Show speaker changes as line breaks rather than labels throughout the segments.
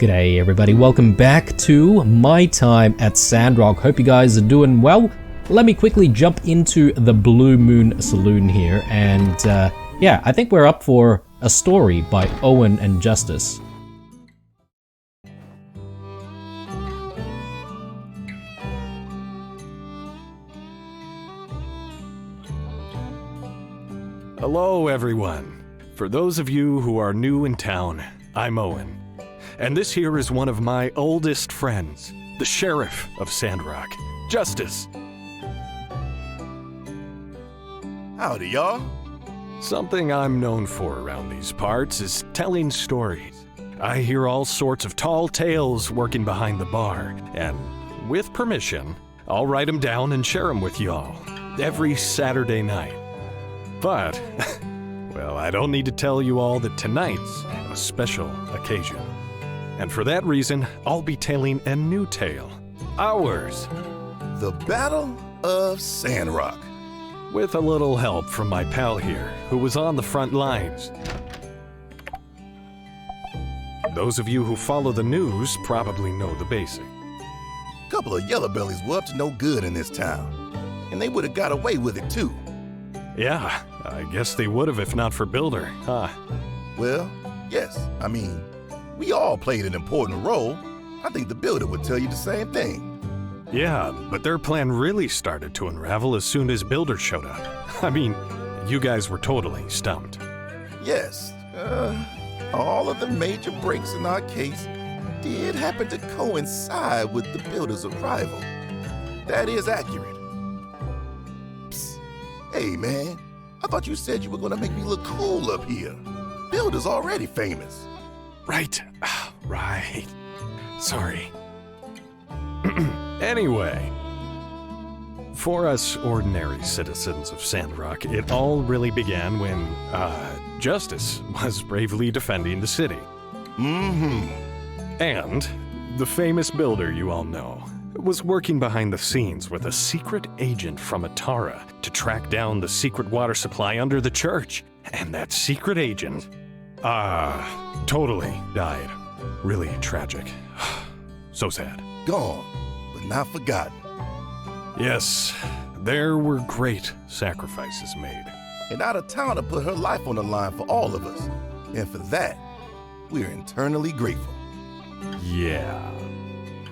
G'day everybody, welcome back to my time at Sandrock. Hope you guys are doing well. Let me quickly jump into the Blue Moon Saloon here, and yeah, I think we're up for a story by Owen and Justice.
Hello everyone. For those of you who are new in town, I'm Owen. And this here is one of my oldest friends, the Sheriff of Sandrock, Justice.
Howdy, y'all.
Something I'm known for around these parts is telling stories. I hear all sorts of tall tales working behind the bar, and with permission, I'll write them down and share them with y'all every Saturday night. But, well, I don't need to tell you all that tonight's a special occasion. And for that reason, I'll be telling a new tale. Ours.
The Battle of Sandrock.
With a little help from my pal here, who was on the front lines. Those of you who follow the news probably know the basic.
A couple of yellow bellies were up to no good in this town. And they would have got away with it too.
Yeah, I guess they would have if not for Builder, huh?
Well, yes. I mean, we all played an important role. I think the Builder would tell you the same thing.
Yeah, but their plan really started to unravel as soon as Builder showed up. I mean, you guys were totally stumped.
Yes, all of the major breaks in our case did happen to coincide with the Builder's arrival. That is accurate. Psst. Hey, man, I thought you said you were gonna make me look cool up here. Builder's already famous.
Right. Right. Sorry. Anyway, for us ordinary citizens of Sandrock, it all really began when, Justice was bravely defending the city. And the famous Builder you all know was working behind the scenes with a secret agent from Atara to track down the secret water supply under the church. And that secret agent, totally died. Really tragic. So sad.
Gone, but not forgotten.
Yes, there were great sacrifices made.
And out of town to put her life on the line for all of us. And for that, we're eternally grateful.
Yeah.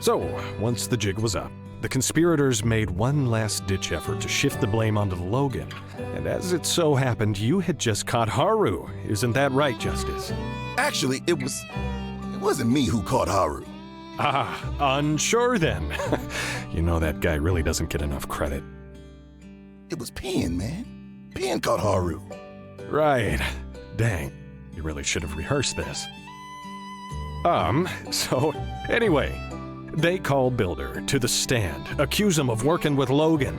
So, once the jig was up, the conspirators made one last-ditch effort to shift the blame onto Logan. And as it so happened, you had just caught Haru. Isn't that right, Justice?
Actually, it wasn't me who caught Haru.
Unsure then. You know that guy really doesn't get enough credit.
It was Penn, man. Penn caught Haru.
Right. Dang. You really should have rehearsed this. So, anyway, they call Builder to the stand, accuse him of working with Logan.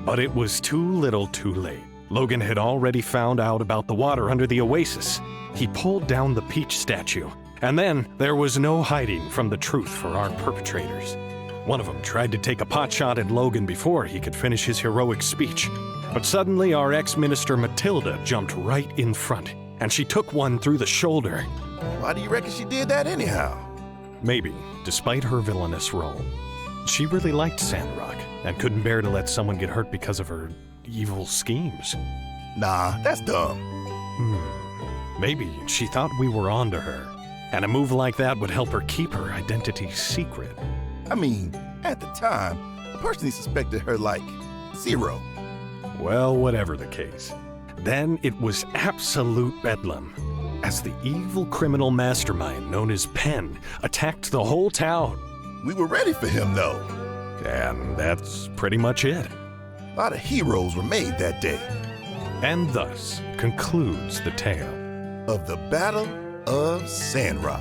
But it was too little too late. Logan had already found out about the water under the oasis. He pulled down the peach statue. And then there was no hiding from the truth for our perpetrators. One of them tried to take a potshot at Logan before he could finish his heroic speech. But suddenly our ex-minister Matilda jumped right in front, and she took one through the shoulder.
Why do you reckon she did that anyhow?
Maybe, despite her villainous role, she really liked Sandrock and couldn't bear to let someone get hurt because of her evil schemes.
Nah, that's dumb.
Maybe she thought we were onto her. And a move like that would help her keep her identity secret.
I mean, at the time, the person he suspected her like zero.
Well, whatever the case. Then it was absolute bedlam, as the evil criminal mastermind known as Penn attacked the whole town.
We were ready for him, though.
And that's pretty much it.
A lot of heroes were made that day.
And thus concludes the tale
of the Battle of Sandrock.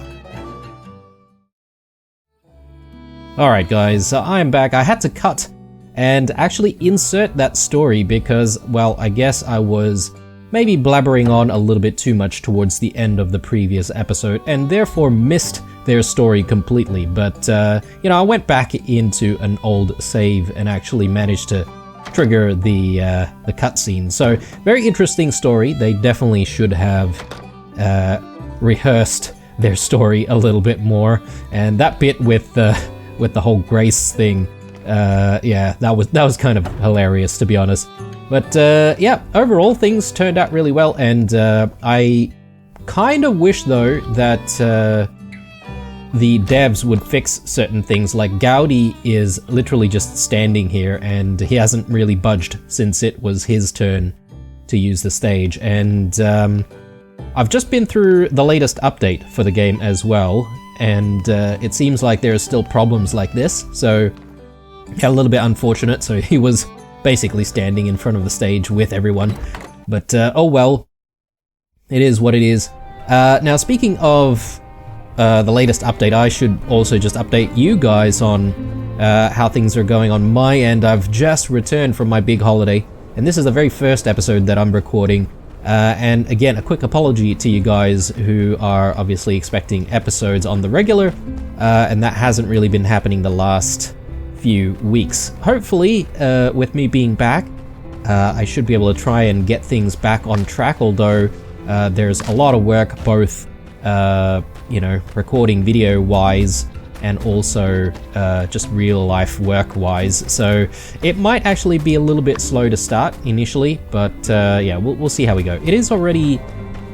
Alright guys, I am back. I had to cut and actually insert that story because, well, I guess I was maybe blabbering on a little bit too much towards the end of the previous episode and therefore missed their story completely. But, you know, I went back into an old save and actually managed to trigger the cutscene. So, very interesting story. They definitely should have rehearsed their story a little bit more. And that bit with the whole Grace thing, yeah, that was kind of hilarious, to be honest. But yeah, overall things turned out really well, and I kind of wish though that the devs would fix certain things. Like Gaudi is literally just standing here and he hasn't really budged since it was his turn to use the stage. And I've just been through the latest update for the game as well, and it seems like there are still problems like this, so yeah, a little bit unfortunate. So he was basically standing in front of the stage with everyone, but oh well, it is what it is. Now speaking of the latest update, I should also just update you guys on how things are going on my end. I've just returned from my big holiday, and this is the very first episode that I'm recording. And again, a quick apology to you guys who are obviously expecting episodes on the regular, and that hasn't really been happening the last few weeks. Hopefully, with me being back, I should be able to try and get things back on track, although there's a lot of work, both you know, recording video-wise and also just real-life work-wise. So it might actually be a little bit slow to start initially, but yeah, we'll see how we go. It is already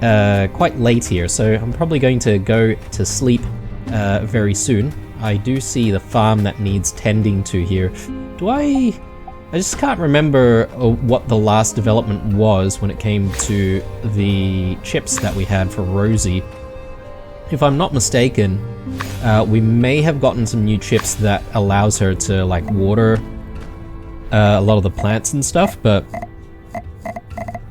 quite late here, so I'm probably going to go to sleep very soon. I do see the farm that needs tending to here. I just can't remember what the last development was when it came to the chips that we had for Rosie. If I'm not mistaken, we may have gotten some new chips that allows her to like water a lot of the plants and stuff, but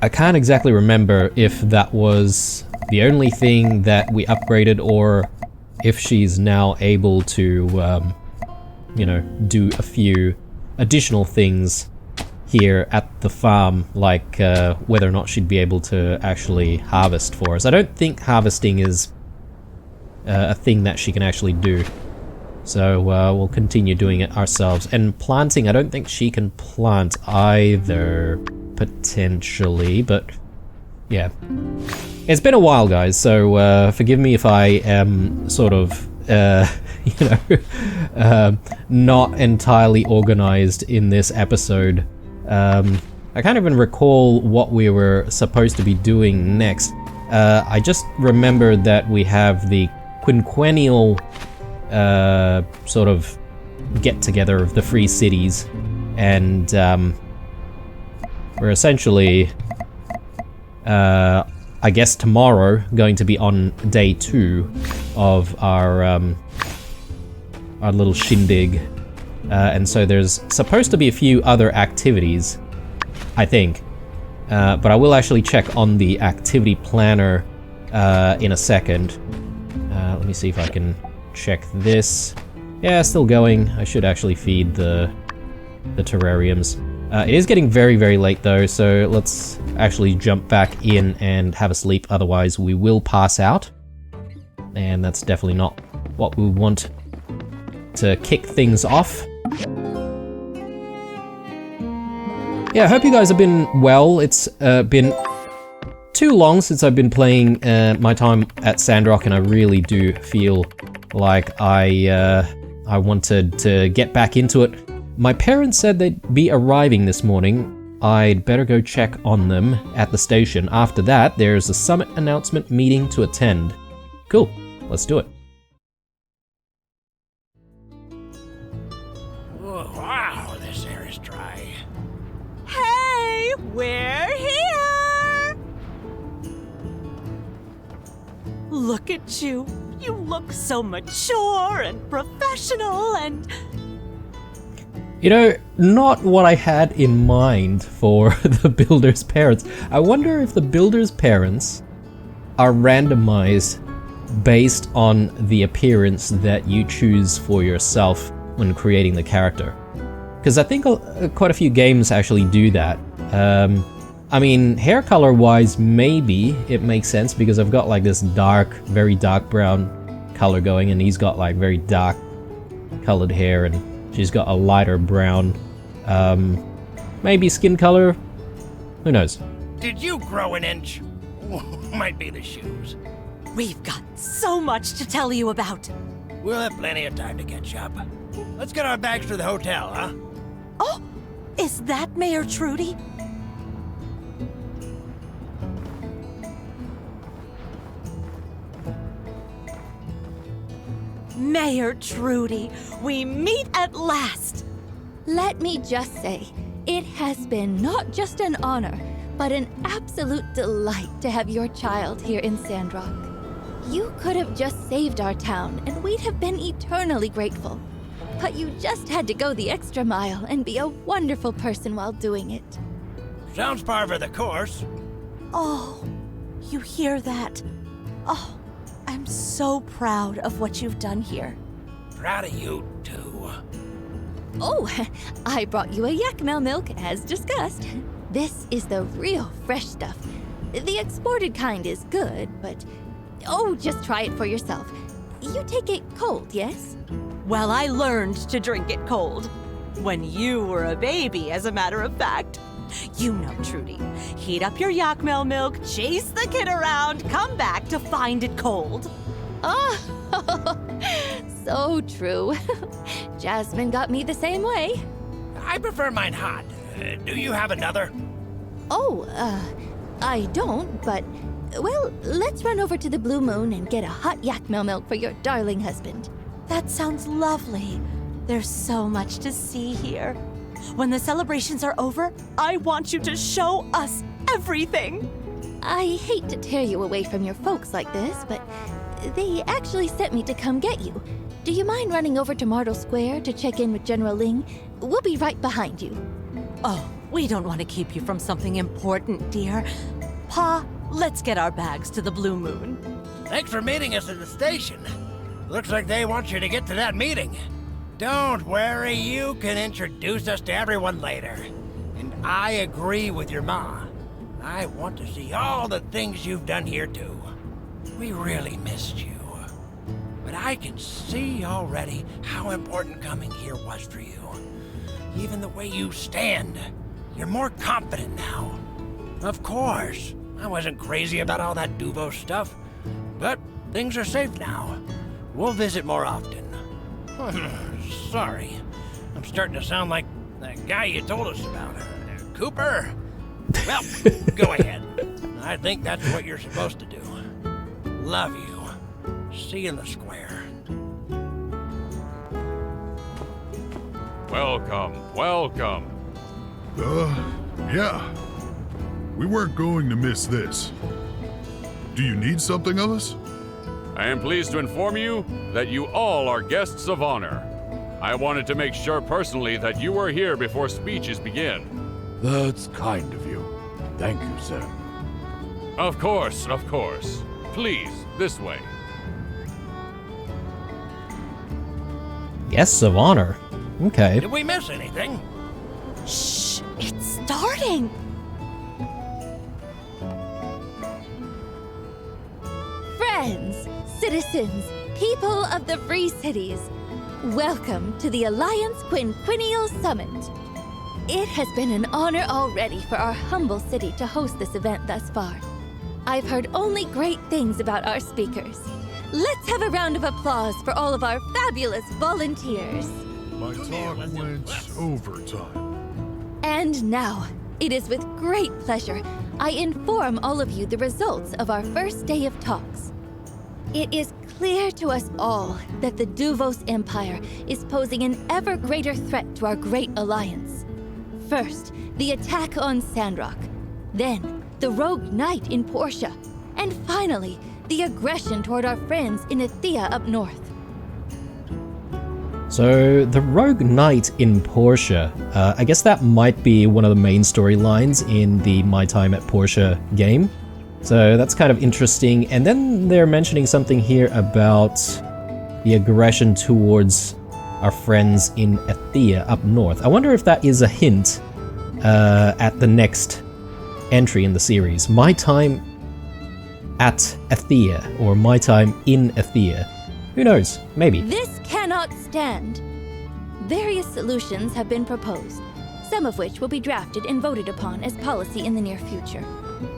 I can't exactly remember if that was the only thing that we upgraded or if she's now able to, you know, do a few additional things here at the farm, like whether or not she'd be able to actually harvest for us. I don't think harvesting is a thing that she can actually do, so we'll continue doing it ourselves. And planting, I don't think she can plant either, potentially, but yeah. It's been a while, guys, so forgive me if I am sort of, you know, not entirely organized in this episode. I can't even recall what we were supposed to be doing next. I just remembered that we have the quinquennial sort of get-together of the Free Cities, and we're essentially, I guess tomorrow, going to be on day 2 of our little shindig, and so there's supposed to be a few other activities, I think, but I will actually check on the activity planner in a second. Let me see if I can check this. Yeah, still going. I should actually feed the terrariums. It is getting very, very late though, so let's actually jump back in and have a sleep, otherwise we will pass out. And that's definitely not what we want to kick things off. Yeah, I hope you guys have been well. It's been too long since I've been playing my time at Sandrock, and I really do feel like I wanted to get back into it. My parents said they'd be arriving this morning. I'd better go check on them at the station. After that, there's a summit announcement meeting to attend. Cool, let's do it.
Wow, this air is dry.
Hey, we're here! Look at you. You look so mature and professional and...
You know, not what I had in mind for the builder's parents. I wonder if the builder's parents are randomized based on the appearance that you choose for yourself when creating the character. Because I think quite a few games actually do that. I mean, hair color wise, maybe it makes sense because I've got like this dark, very dark brown color going, and he's got like very dark colored hair, and she's got a lighter brown. Maybe skin color, who knows?
Did you grow an inch? Might be the shoes.
We've got so much to tell you about.
We'll have plenty of time to catch up. Let's get our bags to the hotel, huh?
Oh, is that Mayor Trudy? Mayor Trudy, we meet at last.
Let me just say, it has been not just an honor, but an absolute delight to have your child here in Sandrock. You could have just saved our town, and we'd have been eternally grateful. But you just had to go the extra mile and be a wonderful person while doing it.
Sounds par for the course.
Oh, you hear that? Oh, I'm so proud of what you've done here.
Proud of you, too.
Oh, I brought you a yak-mel milk, as discussed. This is the real fresh stuff. The exported kind is good, but... Oh, just try it for yourself. You take it cold, yes?
Well, I learned to drink it cold. When you were a baby, as a matter of fact. You know, Trudy, heat up your yak-mel milk, chase the kid around, come back to find it cold.
Oh, so true. Jasmine got me the same way.
I prefer mine hot. Do you have another?
Oh, I don't, but... Well, let's run over to the Blue Moon and get a hot yak-mel milk for your darling husband.
That sounds lovely. There's so much to see here. When the celebrations are over, I want you to show us everything.
I hate to tear you away from your folks like this, but they actually sent me to come get you. Do you mind running over to Martle Square to check in with General Ling? We'll be right behind you.
Oh, we don't want to keep you from something important, dear. Pa, let's get our bags to the Blue Moon.
Thanks for meeting us at the station. Looks like they want you to get to that meeting. Don't worry, you can introduce us to everyone later. And I agree with your ma. I want to see all the things you've done here too. We really missed you. But I can see already how important coming here was for you. Even the way you stand. You're more confident now. Of course, I wasn't crazy about all that Duvo stuff. But things are safe now. We'll visit more often. Sorry, I'm starting to sound like that guy you told us about. Cooper? Well, go ahead. I think that's what you're supposed to do. Love you. See you in the square.
Welcome, welcome.
Yeah. We weren't going to miss this. Do you need something of us?
I am pleased to inform you that you all are guests of honor. I wanted to make sure personally that you were here before speeches begin.
That's kind of you. Thank you, sir.
Of course, of course. Please, this way.
Guests of honor. Okay.
Did we miss anything?
Shh, it's starting.
Friends, citizens, people of the Free Cities, welcome to the Alliance Quinquennial Summit. It has been an honor already for our humble city to host this event thus far. I've heard only great things about our speakers. Let's have a round of applause for all of our fabulous volunteers.
My talk went overtime.
And now, it is with great pleasure I inform all of you the results of our first day of talks. It is clear to us all that the Duvos Empire is posing an ever greater threat to our great alliance. First, the attack on Sandrock. Then, the rogue knight in Portia. And finally, the aggression toward our friends in Athea up north.
So, the rogue knight in Portia, I guess that might be one of the main storylines in the My Time at Portia game. So that's kind of interesting. And then they're mentioning something here about the aggression towards our friends in Athea up north. I wonder if that is a hint at the next entry in the series. My Time at Athea, or My Time in Athea. Who knows? Maybe.
This cannot stand. Various solutions have been proposed, some of which will be drafted and voted upon as policy in the near future.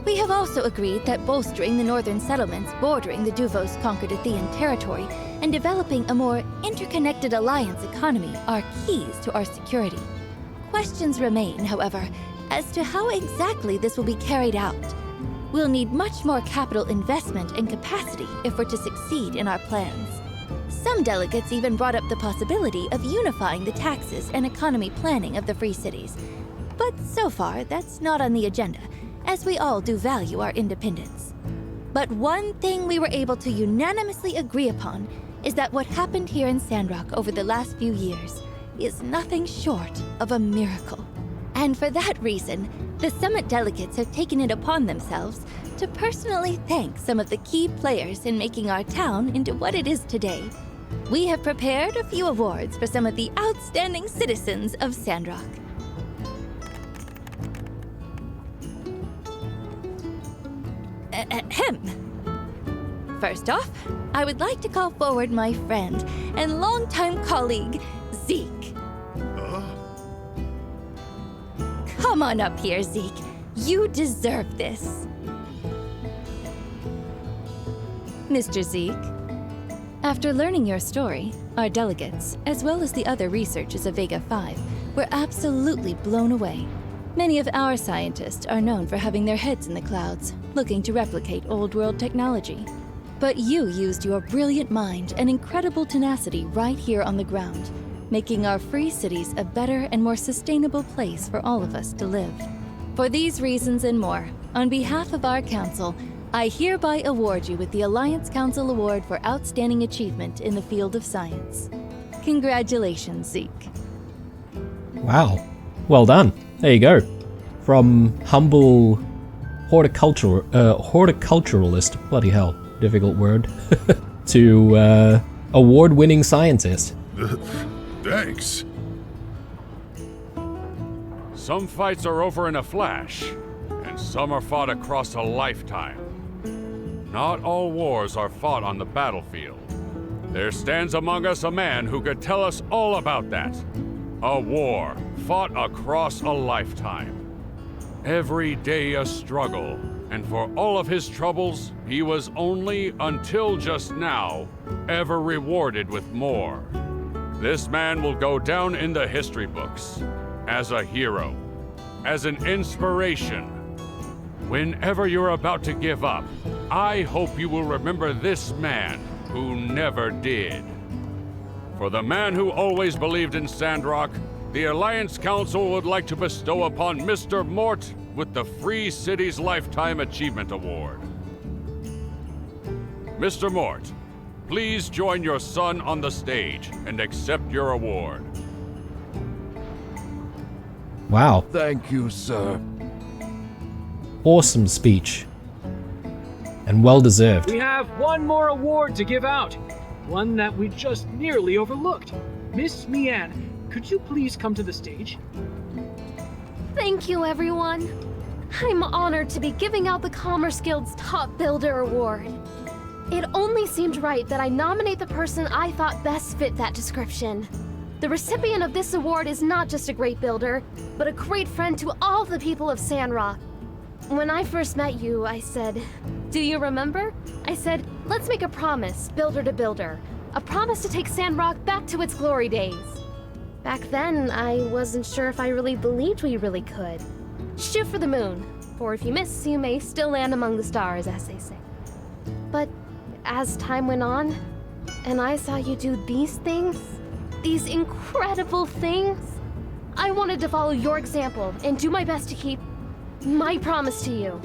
We have also agreed that bolstering the northern settlements bordering the Duvos conquered Athean territory and developing a more interconnected alliance economy are keys to our security. Questions remain, however, as to how exactly this will be carried out. We'll need much more capital investment and capacity if we're to succeed in our plans. Some delegates even brought up the possibility of unifying the taxes and economy planning of the Free Cities. But so far, that's not on the agenda, as we all do value our independence. But one thing we were able to unanimously agree upon is that what happened here in Sandrock over the last few years is nothing short of a miracle. And for that reason, the summit delegates have taken it upon themselves to personally thank some of the key players in making our town into what it is today. We have prepared a few awards for some of the outstanding citizens of Sandrock. First off, I would like to call forward my friend and longtime colleague, Zeke. Come on up here, Zeke. You deserve this. Mr. Zeke, after learning your story, our delegates, as well as the other researchers of Vega 5, were absolutely blown away. Many of our scientists are known for having their heads in the clouds, looking to replicate old-world technology. But you used your brilliant mind and incredible tenacity right here on the ground, making our free cities a better and more sustainable place for all of us to live. For these reasons and more, on behalf of our council, I hereby award you with the Alliance Council Award for Outstanding Achievement in the field of science. Congratulations, Zeke.
Wow. Well done. There you go. From humble horticulturalist, bloody hell, difficult word, to award-winning scientist.
Thanks.
Some fights are over in a flash, and some are fought across a lifetime. Not all wars are fought on the battlefield. There stands among us a man who could tell us all about that. A war fought across a lifetime. Every day a struggle, and for all of his troubles, he was only, until just now, ever rewarded with more. This man will go down in the history books as a hero, as an inspiration. Whenever you're about to give up, I hope you will remember this man who never did. For the man who always believed in Sandrock, the Alliance Council would like to bestow upon Mr. Mort with the Free Cities Lifetime Achievement Award. Mr. Mort, please join your son on the stage and accept your award.
Wow.
Thank you, sir.
Awesome speech. And well deserved.
We have one more award to give out. One that we just nearly overlooked. Miss Mian, could you please come to the stage?
Thank you, everyone. I'm honored to be giving out the Commerce Guild's Top Builder Award. It only seemed right that I nominate the person I thought best fit that description. The recipient of this award is not just a great builder, but a great friend to all the people of Sandrock. When I first met you, I said, "Do you remember?" I said, "Let's make a promise, builder to builder. A promise to take Sandrock back to its glory days." Back then, I wasn't sure if I really believed we really could. Shoot for the moon, for if you miss, you may still land among the stars, as they say. But as time went on, and I saw you do these things, these incredible things, I wanted to follow your example and do my best to keep my promise to you.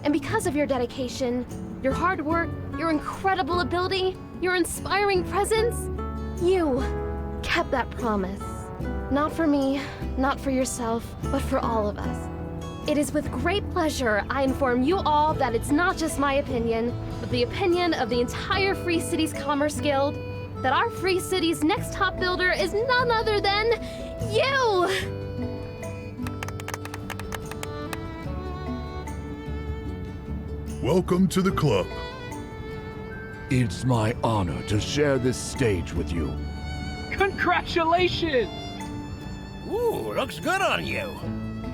And because of your dedication, your hard work, your incredible ability, your inspiring presence, you kept that promise. Not for me, not for yourself, but for all of us. It is with great pleasure I inform you all that it's not just my opinion, but the opinion of the entire Free Cities Commerce Guild, that our Free Cities' next top builder is none other than you!
Welcome to the club.
It's my honor to share this stage with you.
Congratulations!
Ooh, looks good on you.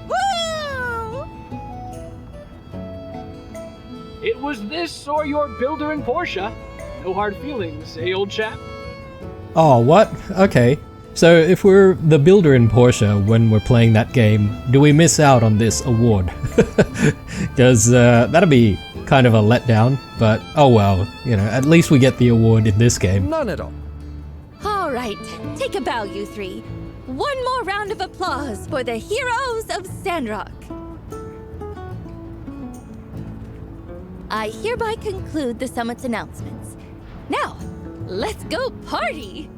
Woo!
It was this or your builder in Portia. No hard feelings, eh, old chap?
Oh, what? Okay. So if we're the builder in Portia when we're playing that game, do we miss out on this award? Because that'd be kind of a letdown, but oh well, you know, at least we get the award in this game.
None at all.
All right, take a bow, you three. One more round of applause for the heroes of Sandrock. I hereby conclude the summit's announcements. Now, let's go party!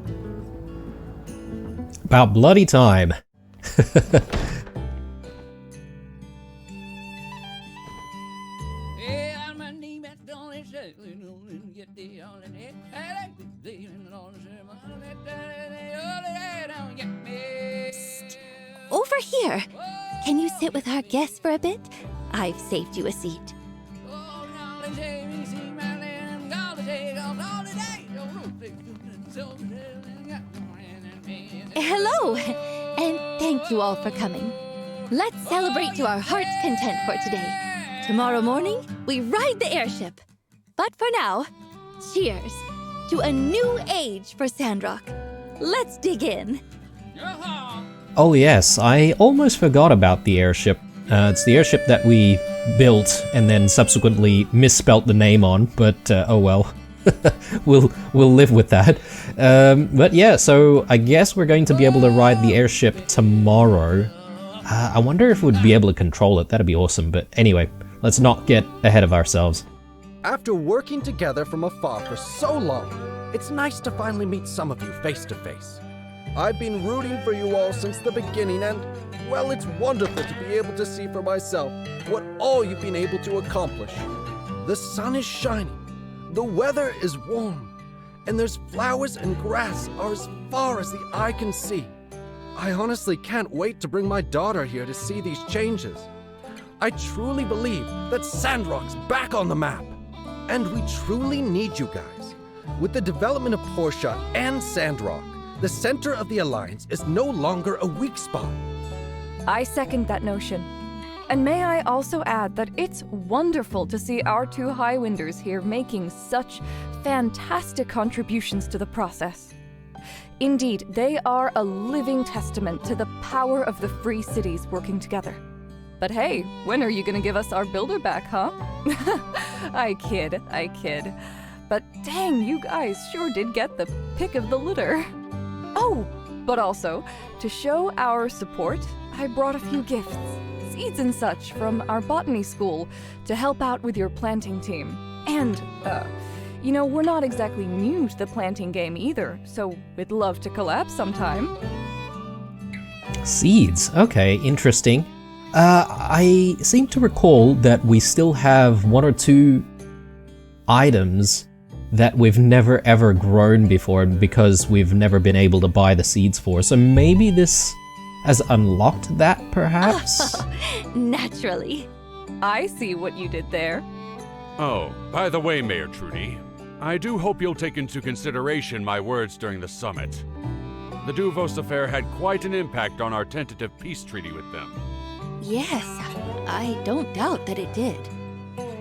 About bloody time.
Psst. Over here. Can you sit with our guests for a bit? I've saved you a seat. Hello, and thank you all for coming. Let's celebrate to our heart's content for today. Tomorrow morning, we ride the airship. But for now, cheers to a new age for Sandrock. Let's dig in.
Oh yes, I almost forgot about the airship. It's the airship that we built and then subsequently misspelt the name on, but oh well. we'll live with that. But yeah, so I guess we're going to be able to ride the airship tomorrow. I wonder if we'd be able to control it. That'd be awesome. But anyway, let's not get ahead of ourselves.
After working together from afar for so long, it's nice to finally meet some of you face to face. I've been rooting for you all since the beginning, and, well, it's wonderful to be able to see for myself what all you've been able to accomplish. The sun is shining. The weather is warm, and there's flowers and grass are as far as the eye can see. I honestly can't wait to bring my daughter here to see these changes. I truly believe that Sandrock's back on the map, and we truly need you guys. With the development of Portia and Sandrock, the center of the Alliance is no longer a weak spot.
I second that notion. And may I also add that it's wonderful to see our two Highwinders here making such fantastic contributions to the process. Indeed, they are a living testament to the power of the free cities working together. But hey, when are you gonna give us our builder back, huh? I kid. But dang, you guys sure did get the pick of the litter. Oh, but also, to show our support, I brought a few gifts. Seeds and such from our botany school to help out with your planting team. And, you know, we're not exactly new to the planting game either, so we'd love to collab sometime.
Seeds. Okay, interesting. I seem to recall that we still have one or two items that we've never ever grown before because we've never been able to buy the seeds for. So maybe this has unlocked that, perhaps?
Naturally.
I see what you did there.
Oh, by the way, Mayor Trudy, I do hope you'll take into consideration my words during the summit. The Duvos affair had quite an impact on our tentative peace treaty with them.
Yes, I don't doubt that it did.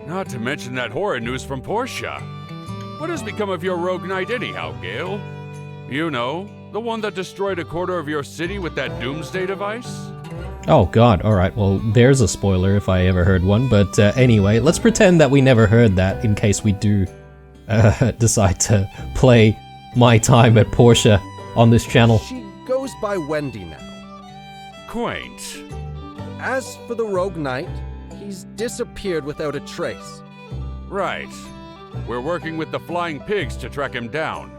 Not to mention that horrid news from Portia. What has become of your rogue knight anyhow, Gale? You know, the one that destroyed a quarter of your city with that doomsday device?
Oh god, alright, well there's a spoiler if I ever heard one, but anyway, let's pretend that we never heard that in case we do decide to play my time at Portia on this channel.
She goes by Wendy now.
Quaint.
As for the rogue knight, he's disappeared without a trace.
Right. We're working with the Flying Pigs to track him down.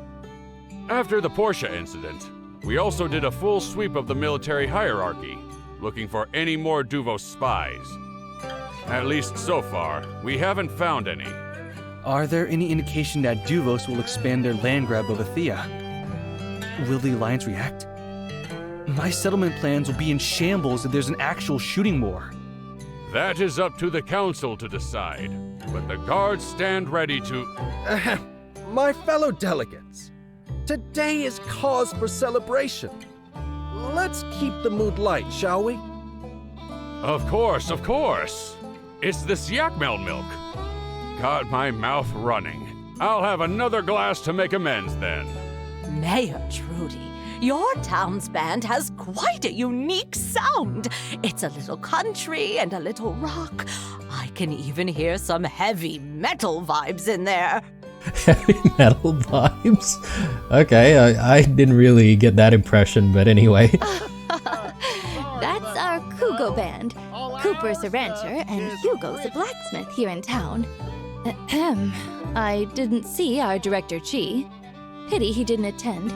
After the Portia incident, we also did a full sweep of the military hierarchy, looking for any more Duvos spies. At least so far, we haven't found any.
Are there any indication that Duvos will expand their land grab of Athea? Will the Alliance react? My settlement plans will be in shambles if there's an actual shooting war.
That is up to the council to decide, but the guards stand ready to...
My fellow delegates, today is cause for celebration. Let's keep the mood light, shall we?
Of course, of course. It's this Yakmel milk. caught my mouth running. I'll have another glass to make amends then.
Mayor Trudy, your town's band has quite a unique sound. It's a little country and a little rock. I can even hear some heavy metal vibes in there.
Heavy metal vibes? Okay, I didn't really get that impression, but anyway.
That's our Kugo band. Cooper's a rancher and Hugo's a blacksmith here in town. Ahem. I didn't see our director Chi. Pity he didn't attend,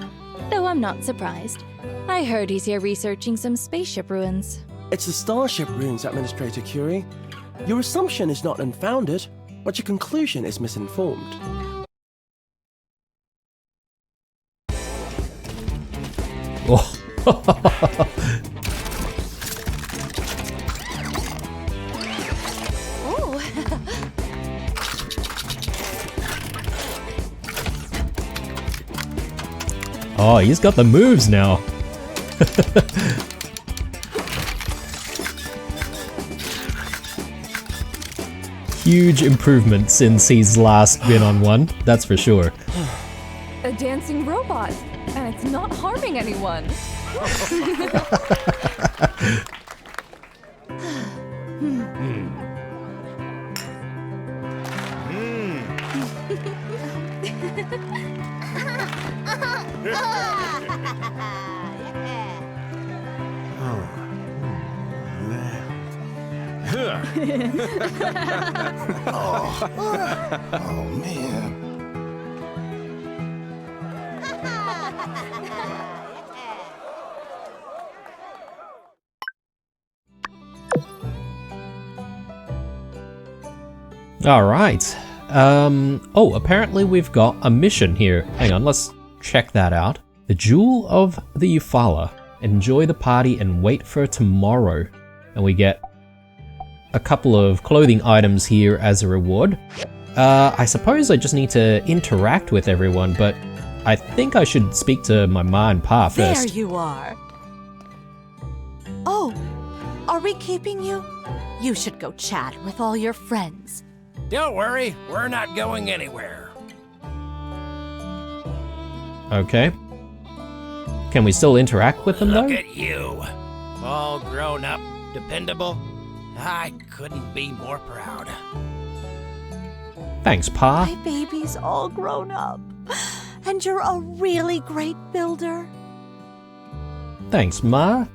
though I'm not surprised. I heard he's here researching some spaceship ruins.
It's the starship ruins, Administrator Curie. Your assumption is not unfounded, but your conclusion is misinformed.
Oh. Oh, he's got the moves now. Huge improvement since he's last been on one, that's for sure.
A dancing robot, and it's not harming anyone.
Oh man.
All right. Oh, apparently we've got a mission here. Hang on, let's check that out. The Jewel of the Eufaula. Enjoy the party and wait for tomorrow. And we get a couple of clothing items here as a reward. I suppose I just need to interact with everyone, but I think I should speak to my ma and pa first.
There you are. Oh, are we keeping you? You should go chat with all your friends.
Don't worry, we're not going anywhere.
Okay. Can we still interact with them though?
Look at you. All grown up, dependable. I couldn't be more proud.
Thanks, Pa.
My baby's all grown up. And you're a really great builder.
Thanks, Ma.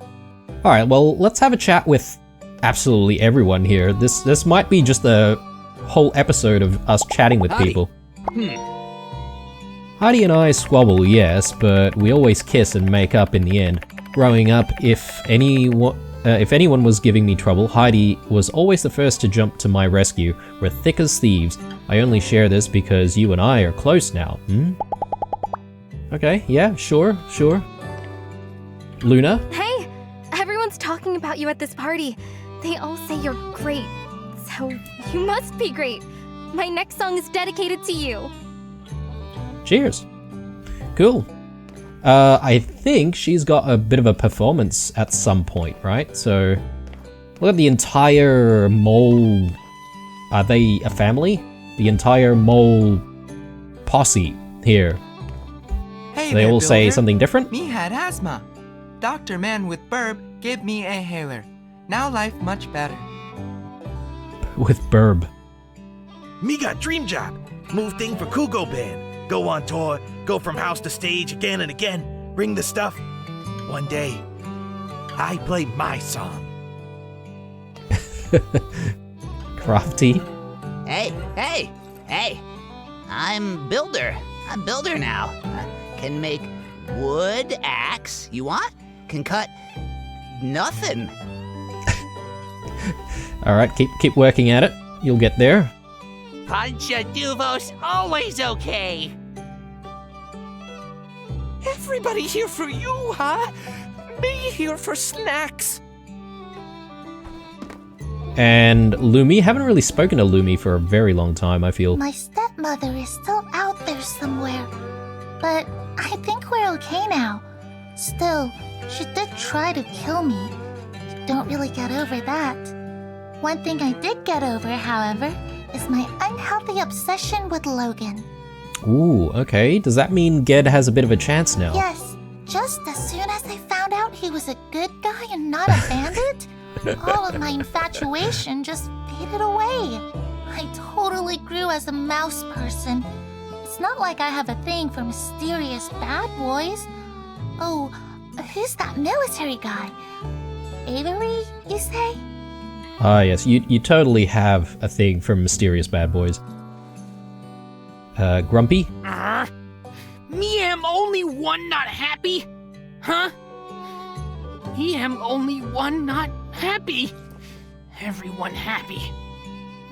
Alright, well, let's have a chat with absolutely everyone here. This might be just a whole episode of us chatting with people. Heidi and I squabble, yes, but we always kiss and make up in the end. Growing up, if anyone was giving me trouble, Heidi was always the first to jump to my rescue. We're thick as thieves. I only share this because you and I are close now, Okay, yeah, sure. Luna?
Hey! Everyone's talking about you at this party. They all say you're great. So, you must be great. My next song is dedicated to you.
Cheers. Cool. I think she's got a bit of a performance at some point, right? So, look at the entire mole. Are they a family? The entire mole posse here.
Hey
they
there,
all say
builder.
something different?
Me had asthma. Dr. Man with burb gave me a inhaler. Now life much better.
With burb.
Me got dream job. Move thing for Kugo Band. Go on tour, go from house to stage again and again. Bring the stuff. One day, I play my song.
Crafty.
Hey! I'm Builder. I'm Builder now. Can make wood axe. You want? Can cut nothing.
Alright, keep working at it. You'll get there.
Pancha Duvos, always okay.
Everybody here for you, huh? Me here for snacks.
And Lumi, haven't really spoken to Lumi for a very long time, I feel.
My stepmother is still out there somewhere, but I think we're okay now. Still, she did try to kill me. Don't really get over that. One thing I did get over, however, is my unhealthy obsession with Logan.
Ooh, okay. Does that mean Ged has a bit of a chance now?
Yes, just as soon as I found out he was a good guy and not a bandit, all of my infatuation just faded away. I totally grew as a mouse person. It's not like I have a thing for mysterious bad boys. Oh, who's that military guy? Avery, you say?
Ah, yes, you totally have a thing for mysterious bad boys. Grumpy?
Me am only one not happy? Huh? He am only one not happy. Everyone happy.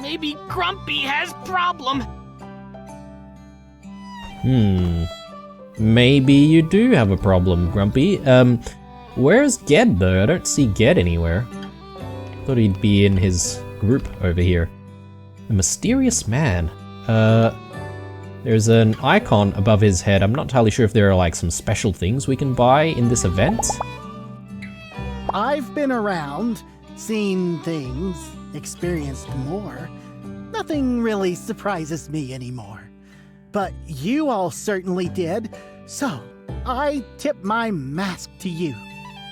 Maybe Grumpy has problem.
Maybe you do have a problem, Grumpy. Where's Ged though? I don't see Ged anywhere. Thought he'd be in his group over here. A mysterious man. There's an icon above his head. I'm not entirely sure if there are like some special things we can buy in this event.
I've been around, seen things, experienced more. Nothing really surprises me anymore. But you all certainly did, so I tip my mask to you.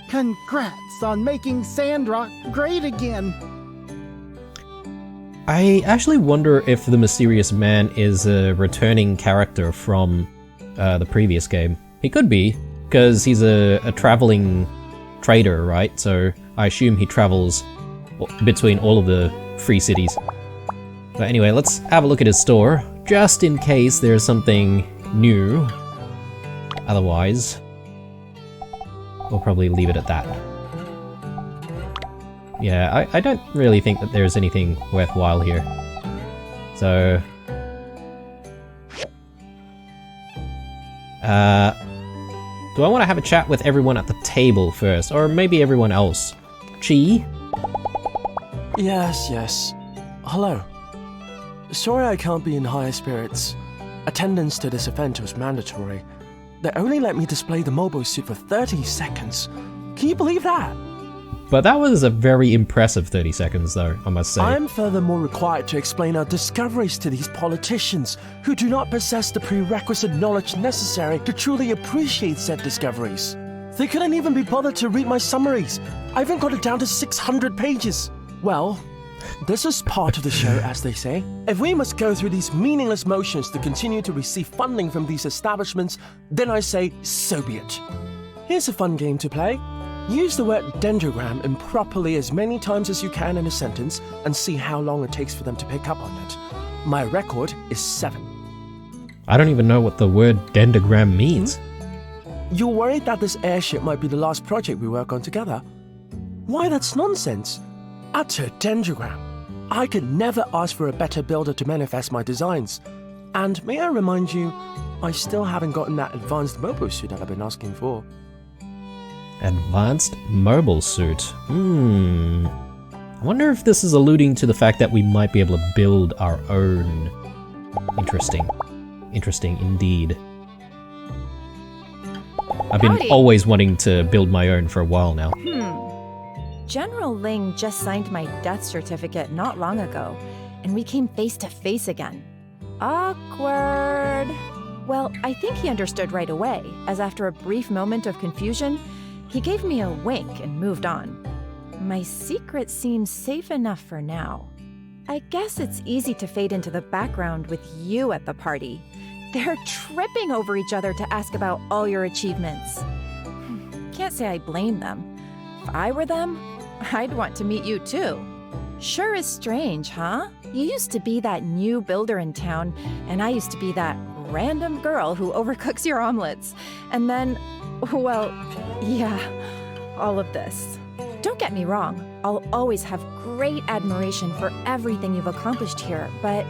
Congrats on making Sandrock great again.
I actually wonder if the mysterious man is a returning character from the previous game. He could be, because he's a traveling trader, right? So I assume he travels between all of the free cities. But anyway, let's have a look at his store, just in case there's something new. Otherwise, we'll probably leave it at that. Yeah, I don't really think that there's anything worthwhile here. So... do I want to have a chat with everyone at the table first? Or maybe everyone else? Chi?
Yes. Hello. Sorry I can't be in higher spirits. Attendance to this event was mandatory. They only let me display the mobile suit for 30 seconds. Can you believe that?
But that was a very impressive 30 seconds though, I must say.
I'm furthermore required to explain our discoveries to these politicians who do not possess the prerequisite knowledge necessary to truly appreciate said discoveries. They couldn't even be bothered to read my summaries. I even got it down to 600 pages. Well, this is part of the show, as they say. If we must go through these meaningless motions to continue to receive funding from these establishments, then I say, so be it. Here's a fun game to play. Use the word dendrogram improperly as many times as you can in a sentence and see how long it takes for them to pick up on it. My record is 7.
I don't even know what the word dendrogram means.
You're worried that this airship might be the last project we work on together? Why, that's nonsense. Utter dendrogram. I could never ask for a better builder to manifest my designs. And may I remind you, I still haven't gotten that advanced mobile suit that I've been asking for.
Advanced mobile suit. I wonder if this is alluding to the fact that we might be able to build our own. Interesting. Interesting indeed. I've been always wanting to build my own for a while now.
General Ling just signed my death certificate not long ago, and we came face to face again. Awkward. Well, I think he understood right away, as after a brief moment of confusion, he gave me a wink and moved on. My secret seems safe enough for now. I guess it's easy to fade into the background with you at the party. They're tripping over each other to ask about all your achievements. Can't say I blame them. If I were them, I'd want to meet you too. Sure is strange, huh? You used to be that new builder in town, and I used to be that random girl who overcooks your omelets. And then, well, yeah, all of this. Don't get me wrong, I'll always have great admiration for everything you've accomplished here, but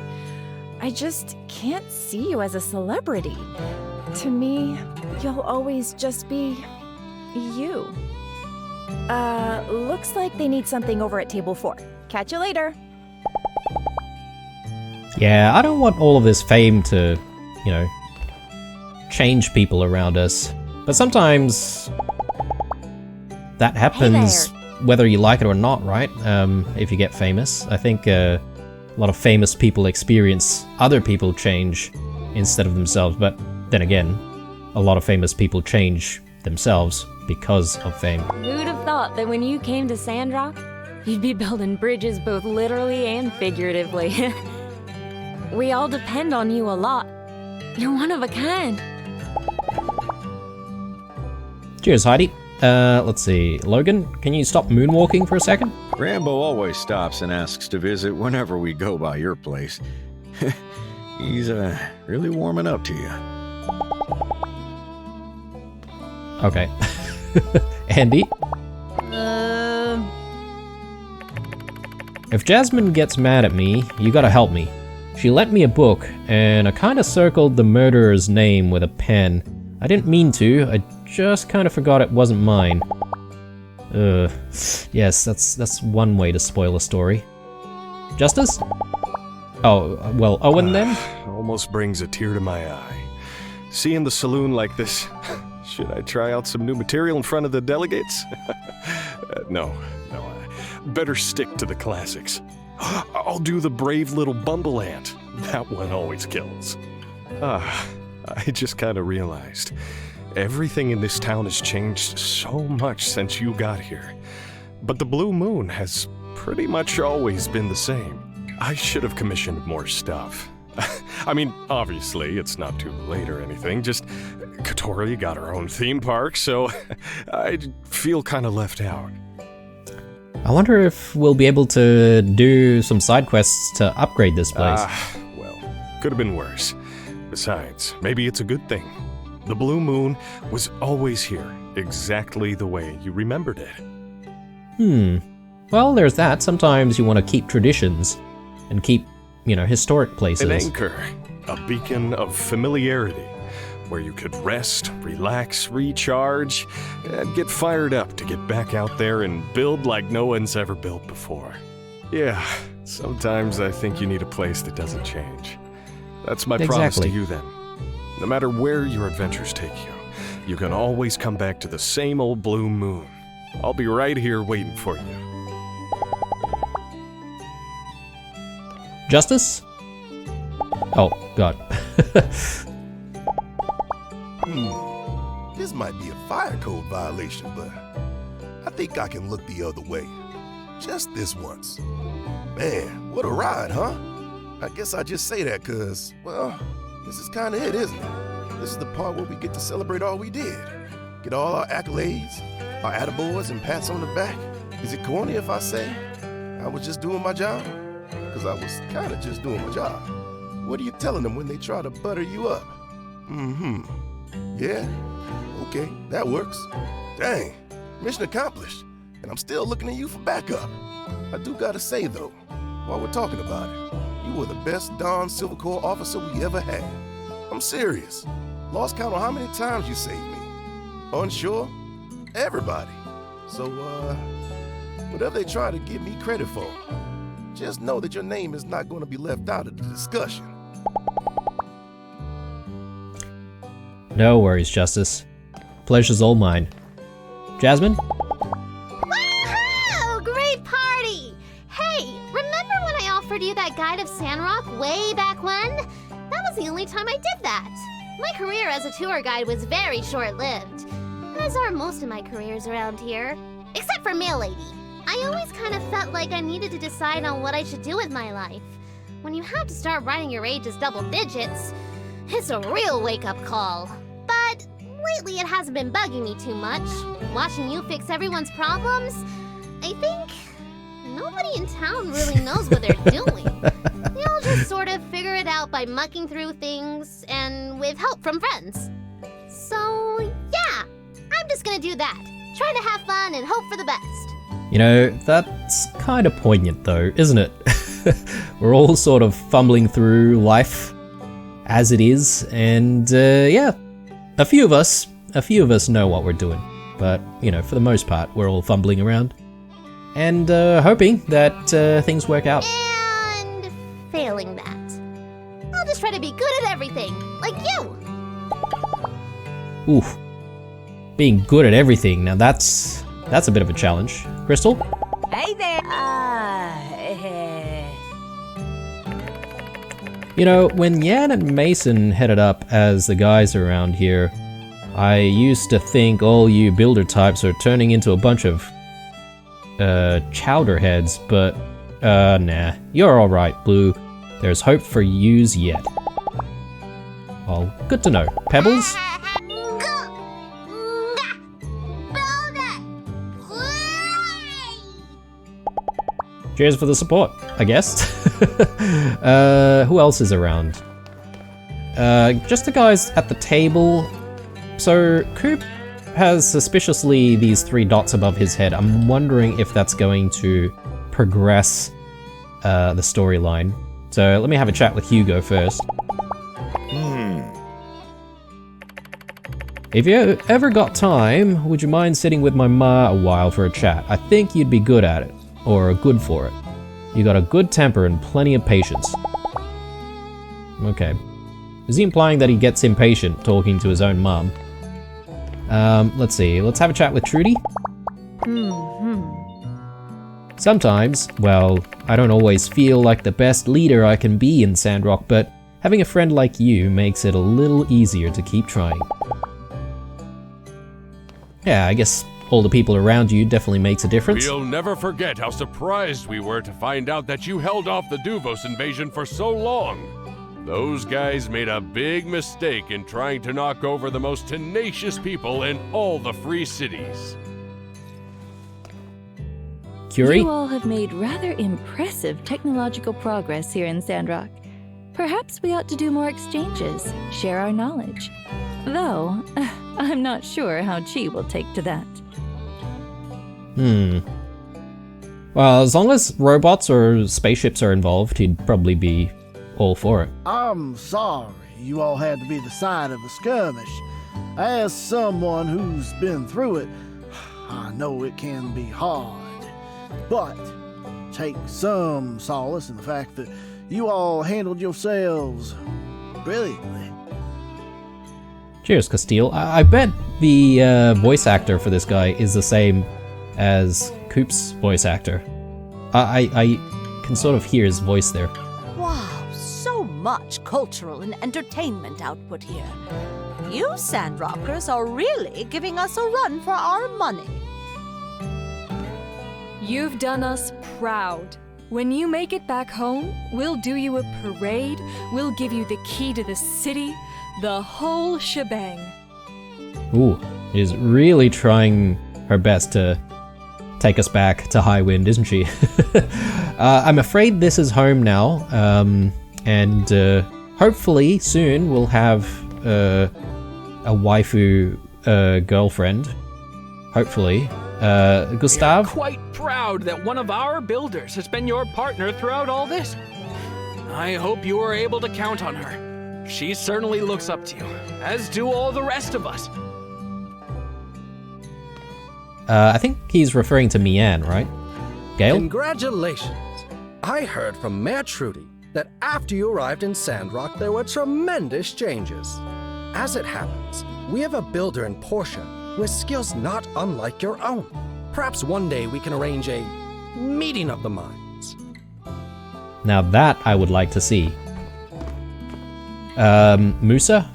I just can't see you as a celebrity. To me, you'll always just be you. Looks like they need something over at table 4. Catch you later.
Yeah, I don't want all of this fame to, you know, change people around us. But sometimes that happens whether you like it or not, right? If you get famous. I think a lot of famous people experience other people change instead of themselves, but then again, a lot of famous people change themselves because of fame.
Who'd have thought that when you came to Sandrock, you'd be building bridges both literally and figuratively. We all depend on you a lot. You're one of a kind.
Cheers, Heidi. Let's see. Logan, can you stop moonwalking for a second?
Rambo always stops and asks to visit whenever we go by your place. He's really warming up to you.
Okay. Andy? If Jasmine gets mad at me, you gotta help me. She lent me a book, and I kinda circled the murderer's name with a pen. I didn't mean to, I just kinda forgot it wasn't mine. Yes, that's one way to spoil a story. Justice? Oh, well, Owen then?
Almost brings a tear to my eye. Seeing the saloon like this, should I try out some new material in front of the delegates? No, better stick to the classics. I'll do the brave little bumble ant. That one always kills. I just kind of realized everything in this town has changed so much since you got here. But the Blue Moon has pretty much always been the same. I should have commissioned more stuff. I mean, obviously, it's not too late or anything, just Katori got her own theme park, so I feel kind of left out.
I wonder if we'll be able to do some side quests to upgrade this place.
Well, could have been worse. Besides, maybe it's a good thing. The Blue Moon was always here, exactly the way you remembered it.
Well, there's that. Sometimes you want to keep traditions and keep, historic places.
An anchor, a beacon of familiarity, where you could rest, relax, recharge, and get fired up to get back out there and build like no one's ever built before. Yeah, sometimes I think you need a place that doesn't change. That's my promise to you then. No matter where your adventures take you, you can always come back to the same old Blue Moon. I'll be right here waiting for you.
Justice? Oh, God.
This might be a fire code violation, but I think I can look the other way. Just this once. Man, what a ride, huh? I guess I just say that because, well, this is kind of it, isn't it? This is the part where we get to celebrate all we did. Get all our accolades, our attaboys, and pats on the back. Is it corny if I say I was just doing my job? Because I was kind of just doing my job. What are you telling them when they try to butter you up? Yeah? Okay, that works. Dang, mission accomplished. And I'm still looking at you for backup. I do gotta say though, while we're talking about it, you were the best Dawn Silver Corps officer we ever had. I'm serious. Lost count on how many times you saved me. Unsure? Everybody. So, whatever they try to give me credit for, just know that your name is not going to be left out of the discussion.
No worries, Justice. Pleasure's all mine. Jasmine?
Woohoo! Great party! Hey, remember when I offered you that guide of Sandrock way back when? That was the only time I did that. My career as a tour guide was very short-lived, as are most of my careers around here. Except for Mail Lady. I always kind of felt like I needed to decide on what I should do with my life. When you have to start writing your age as double digits, it's a real wake-up call. But lately it hasn't been bugging me too much. Watching you fix everyone's problems, I think nobody in town really knows what they're doing. They all just sort of figure it out by mucking through things and with help from friends. So, yeah, I'm just gonna do that. Try to have fun and hope for the best.
That's kind of poignant though, isn't it? We're all sort of fumbling through life as it is, and yeah, a few of us know what we're doing, but for the most part, we're all fumbling around and hoping that things work out.
And failing that, I'll just try to be good at everything, like you.
Oof, being good at everything. Now that's a bit of a challenge. Crystal?
Hey there!
You know, when Yan and Mason headed up as the guys around here, I used to think all you builder types are turning into a bunch of chowder heads, but nah, you're alright, Blue. There's hope for yous yet. Well, good to know. Pebbles? Cheers for the support, I guess. Who else is around? Just the guys at the table. So, Coop has suspiciously these 3 dots above his head. I'm wondering if that's going to progress the storyline. So, let me have a chat with Hugo first. If you ever got time, would you mind sitting with my ma a while for a chat? I think you'd be good at it. Or good for it. You got a good temper and plenty of patience. Okay. Is he implying that he gets impatient talking to his own mum? Let's see. Let's have a chat with Trudy. Sometimes, well, I don't always feel like the best leader I can be in Sandrock, but having a friend like you makes it a little easier to keep trying. Yeah, I guess all the people around you definitely makes a difference.
We'll never forget how surprised we were to find out that you held off the Duvos invasion for so long. Those guys made a big mistake in trying to knock over the most tenacious people in all the free cities.
Curie?
You all have made rather impressive technological progress here in Sandrock. Perhaps we ought to do more exchanges, share our knowledge. Though, I'm not sure how Chi will take to that.
Well, as long as robots or spaceships are involved, he'd probably be all for it.
I'm sorry you all had to be the side of a skirmish. As someone who's been through it, I know it can be hard. But take some solace in the fact that you all handled yourselves brilliantly.
Cheers, Castile. I bet the voice actor for this guy is the same as Coop's voice actor. I can sort of hear his voice there.
Wow, so much cultural and entertainment output here. You Sandrockers are really giving us a run for our money.
You've done us proud. When you make it back home, we'll do you a parade, we'll give you the key to the city, the whole shebang.
Ooh, is really trying her best to take us back to Highwind, isn't she? I'm afraid this is home now, and hopefully soon we'll have a waifu girlfriend. Hopefully. Gustav?
We're quite proud that one of our builders has been your partner throughout all this. I hope you are able to count on her. She certainly looks up to you, as do all the rest of us.
I think he's referring to Mian, right? Gale?
Congratulations! I heard from Mayor Trudy that after you arrived in Sandrock, there were tremendous changes. As it happens, we have a builder in Portia who has skills not unlike your own. Perhaps one day we can arrange a meeting of the minds.
Now that I would like to see. Musa?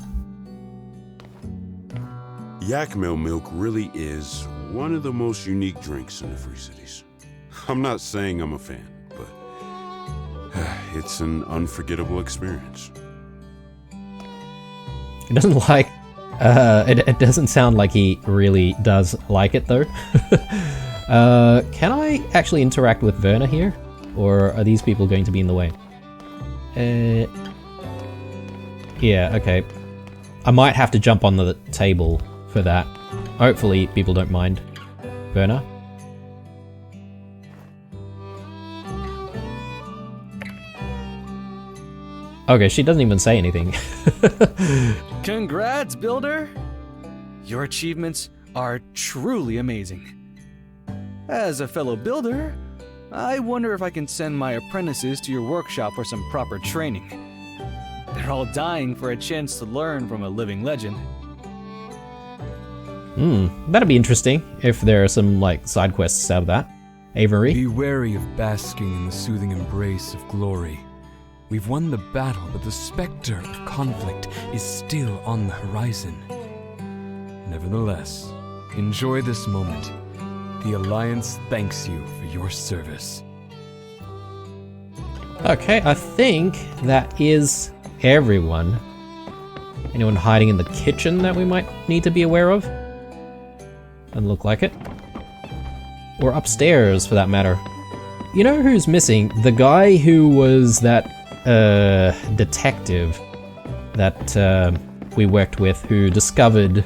Yakmel milk really is one of the most unique drinks in the Free Cities. I'm not saying I'm a fan, but it's an unforgettable experience.
It doesn't like... it doesn't sound like he really does like it, though. Can I actually interact with Verna here? Or are these people going to be in the way? Yeah, okay. I might have to jump on the table for that. Hopefully people don't mind. Verna? Okay, she doesn't even say anything.
Congrats, Builder! Your achievements are truly amazing. As a fellow builder, I wonder if I can send my apprentices to your workshop for some proper training. They're all dying for a chance to learn from a living legend.
That'd be interesting if there are some, like, side quests out of that. Avery?
Be wary of basking in the soothing embrace of glory.
We've won the battle, but the specter of conflict is still on the horizon. Nevertheless, enjoy this moment. The Alliance thanks you for your service.
Okay, I think that is everyone. Anyone hiding in the kitchen that we might need to be aware of? Doesn't look like it. Or upstairs, for that matter. You know who's missing? The guy who was that detective that we worked with, who discovered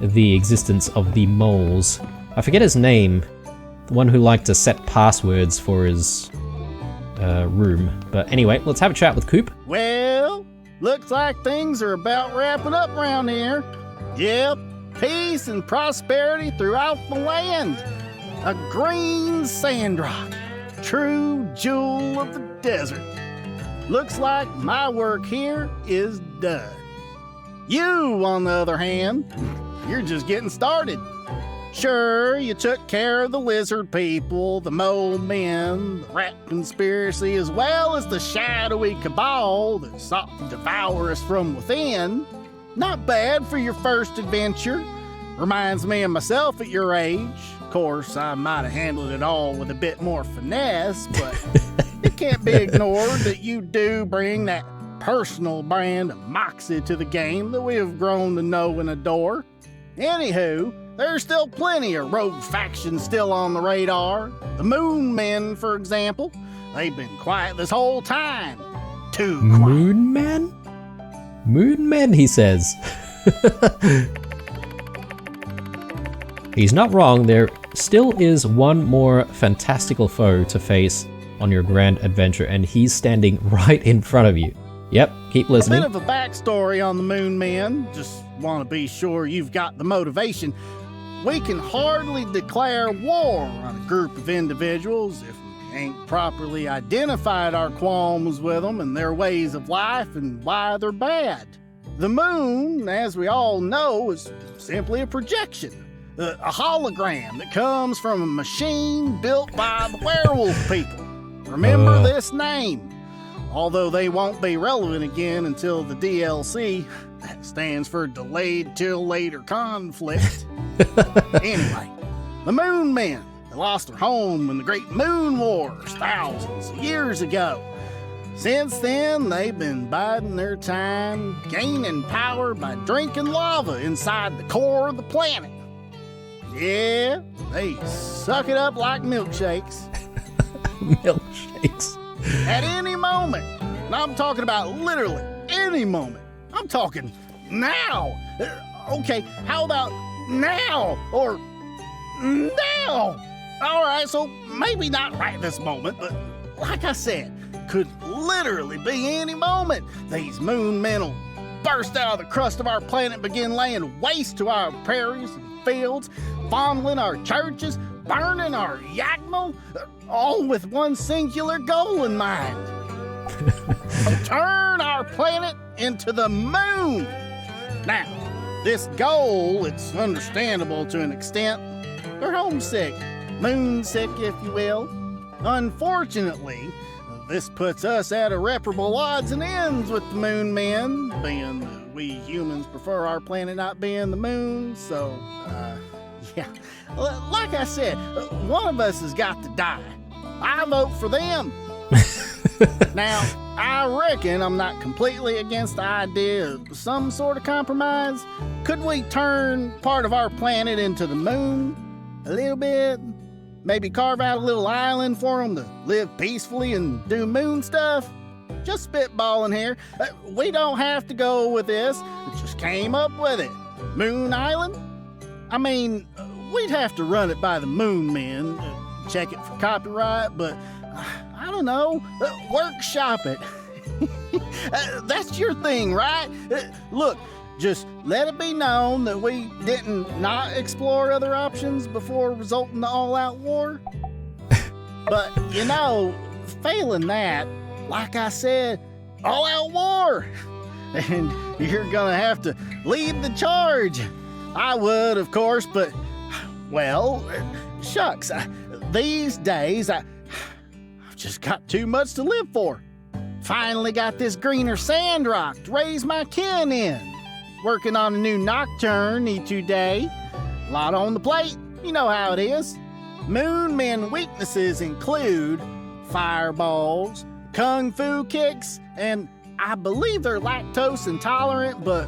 the existence of the moles. I forget his name. The one who liked to set passwords for his room. But anyway, let's have a chat with Coop.
Well, looks like things are about wrapping up around here. Yep, peace and prosperity throughout the land. A green Sandrock, true jewel of the desert. Looks like my work here is done. You, on the other hand, you're just getting started. Sure, you took care of the lizard people, the mole men, the rat conspiracy, as well as the shadowy cabal that sought to devour us from within. Not bad for your first adventure. Reminds me of myself at your age. Of course, I might have handled it all with a bit more finesse, but it can't be ignored that you do bring that personal brand of moxie to the game that we have grown to know and adore. Anywho, there's still plenty of rogue factions still on the radar. The Moon Men, for example. They've been quiet this whole time. Too quiet.
Moon Men? Moon Men, he says. He's not wrong, there still is one more fantastical foe to face on your grand adventure, and he's standing right in front of you. Yep, keep listening.
A bit of a backstory on the Moon Men. Just want to be sure you've got the motivation. We can hardly declare war on a group of individuals if we ain't properly identified our qualms with them and their ways of life and why they're bad. The moon, as we all know, is simply a projection. A hologram that comes from a machine built by the werewolf people. Remember this name. Although they won't be relevant again until the DLC. That stands for Delayed Till Later Conflict. Anyway, the Moon Men, they lost their home in the Great Moon Wars thousands of years ago. Since then, they've been biding their time, gaining power by drinking lava inside the core of the planet. Yeah, they suck it up like milkshakes.
Milkshakes.
At any moment. And I'm talking about literally any moment. I'm talking now. Okay, how about now? Or now? All right, so maybe not right this moment, but like I said, could literally be any moment. These moon men will burst out of the crust of our planet and begin laying waste to our prairies and fields, fondling our churches, burning our Yakmo, all with one singular goal in mind. Turn our planet into the moon. Now, this goal, it's understandable to an extent. They're homesick, moonsick, if you will. Unfortunately, this puts us at irreparable odds and ends with the moon men, being that we humans prefer our planet not being the moon, so, yeah. Like I said, one of us has got to die. I vote for them. Now, I reckon I'm not completely against the idea of some sort of compromise. Could we turn part of our planet into the moon? A little bit? Maybe carve out a little island for them to live peacefully and do moon stuff? Just spitballing here. We don't have to go with this. We just came up with it. Moon Island? I mean, we'd have to run it by the Moon Men, check it for copyright, but I don't know, workshop it. That's your thing, right? Look, just let it be known that we didn't not explore other options before resulting in all-out war. But, you know, failing that, like I said, all-out war. And you're gonna have to lead the charge. I would, of course, but, well, shucks, these days, I've just got too much to live for. Finally got this greener Sandrock to raise my kin in. Working on a new nocturne each day. A lot on the plate, you know how it is. Moonmen weaknesses include fireballs, kung fu kicks, and I believe they're lactose intolerant, but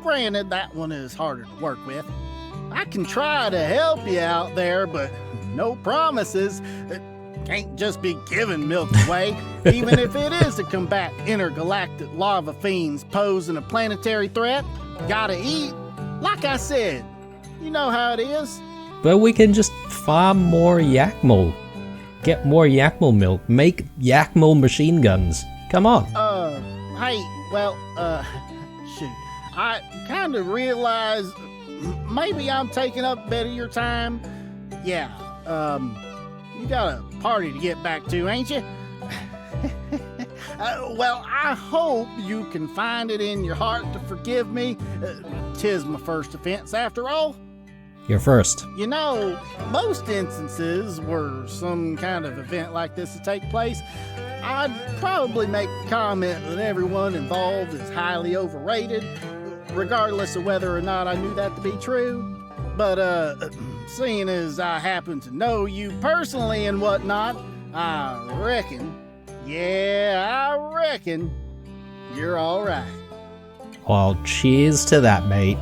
granted, that one is harder to work with. I can try to help you out there, but no promises. Can't just be giving milk away, even if it is to combat intergalactic lava fiends posing a planetary threat. Gotta eat. Like I said, you know how it is.
But we can just farm more Yakmel. Get more Yakmel milk. Make Yakmel machine guns. Come on.
Hey, well, shoot. I kind of realize maybe I'm taking up a bit of your time. Yeah, you got a party to get back to, ain't you? Well, I hope you can find it in your heart to forgive me. 'Tis my first offense, after all.
You're first.
You know, most instances where some kind of event like this to take place, I'd probably make the comment that everyone involved is highly overrated, regardless of whether or not I knew that to be true. But, seeing as I happen to know you personally and whatnot, I reckon you're all right.
Well, cheers to that, mate.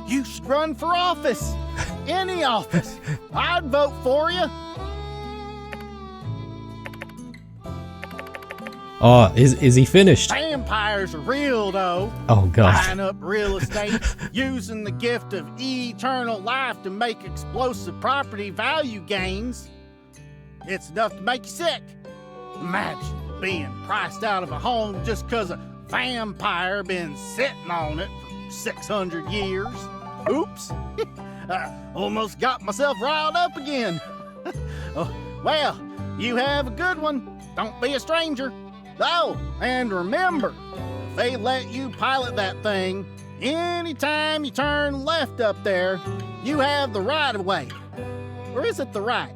You should run for office. Any office. I'd vote for you.
Oh, is he finished?
Vampires are real, though.
Oh, God.
Buying up real estate, using the gift of eternal life to make explosive property value gains. It's enough to make you sick. Imagine being priced out of a home just because a vampire been sitting on it for 600 years. Oops. I almost got myself riled up again. Oh, well, you have a good one. Don't be a stranger. Oh, and remember, if they let you pilot that thing, anytime you turn left up there, you have the right of way. Or is it the right?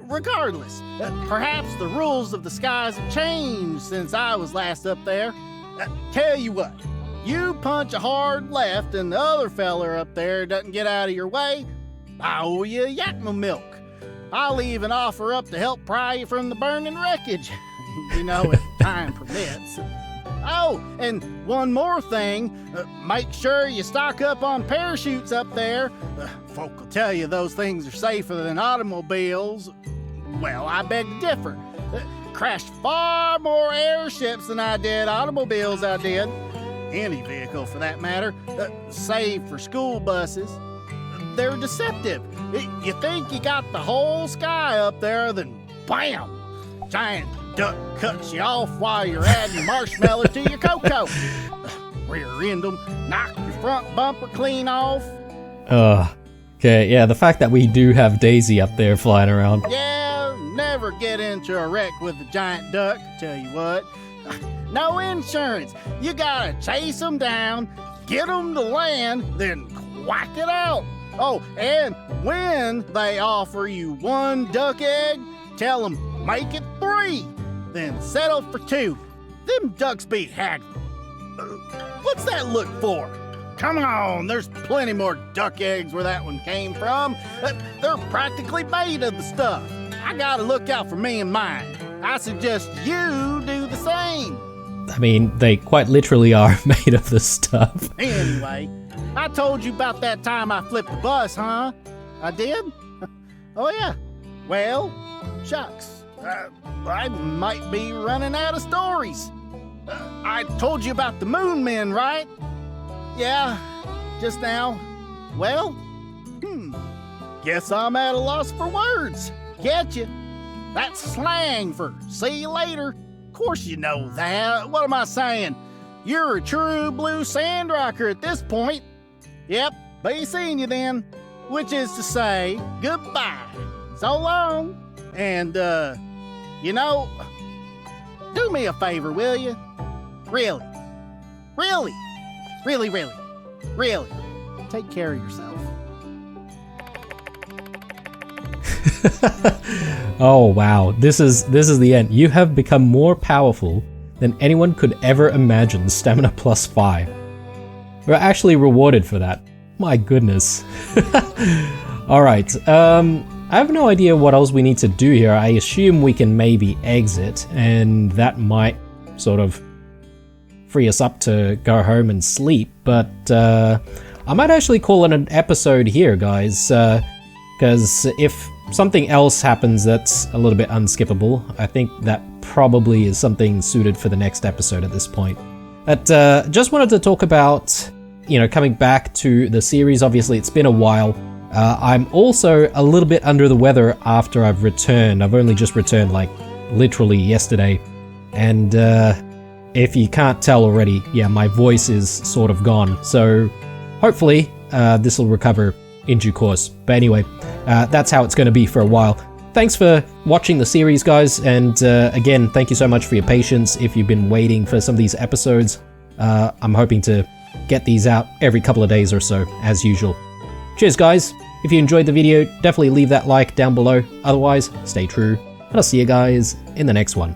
Regardless, perhaps the rules of the skies have changed since I was last up there. Tell you what, you punch a hard left and the other feller up there doesn't get out of your way, I owe you Yakma milk. I'll even offer up to help pry you from the burning wreckage. You know, if time permits. Oh, and one more thing. Make sure you stock up on parachutes up there. Folk will tell you those things are safer than automobiles. Well, I beg to differ. Crashed far more airships than I did automobiles I did. Any vehicle, for that matter. Save for school buses. They're deceptive. You think you got the whole sky up there, then bam! Giant duck cuts you off while you're adding marshmallow to your cocoa. Rear end them, knock your front bumper clean off.
Okay, yeah, the fact that we do have Daisy up there flying around.
Yeah, never get into a wreck with a giant duck, tell you what. No insurance. You gotta chase them down, get them to land, then whack it out. Oh, and when they offer you one duck egg, tell them make it 3, then settle for 2. Them ducks be haggling. What's that look for? Come on, there's plenty more duck eggs where that one came from. They're practically made of the stuff. I gotta look out for me and mine. I suggest you do the same.
I mean, they quite literally are made of the stuff.
Anyway, I told you about that time I flipped the bus, huh? I did? Oh, yeah. Well, shucks. I might be running out of stories. I told you about the moon men, right? Yeah, just now. Well, guess I'm at a loss for words. Get you? That's slang for see you later. Of course you know that. What am I saying? You're a true blue Sandrocker at this point. Yep, be seeing you then. Which is to say, goodbye. So long. And, you know, do me a favor, will you? Really. Really. Really, really. Really. Take care of yourself.
Oh wow, this is the end. You have become more powerful than anyone could ever imagine. Stamina plus 5. We're actually rewarded for that. My goodness. Alright, I have no idea what else we need to do here. I assume we can maybe exit, and that might sort of free us up to go home and sleep, but I might actually call it an episode here, guys, because if something else happens that's a little bit unskippable, I think that probably is something suited for the next episode at this point. But just wanted to talk about, you know, coming back to the series. Obviously, it's been a while. I'm also a little bit under the weather after I've returned. I've only just returned, like, literally yesterday. And if you can't tell already, yeah, my voice is sort of gone. So hopefully this will recover in due course. But anyway, that's how it's going to be for a while. Thanks for watching the series, guys, and again, thank you so much for your patience if you've been waiting for some of these episodes. I'm hoping to get these out every couple of days or so, as usual. Cheers, guys. If you enjoyed the video, definitely leave that like down below. Otherwise, stay true, and I'll see you guys in the next one.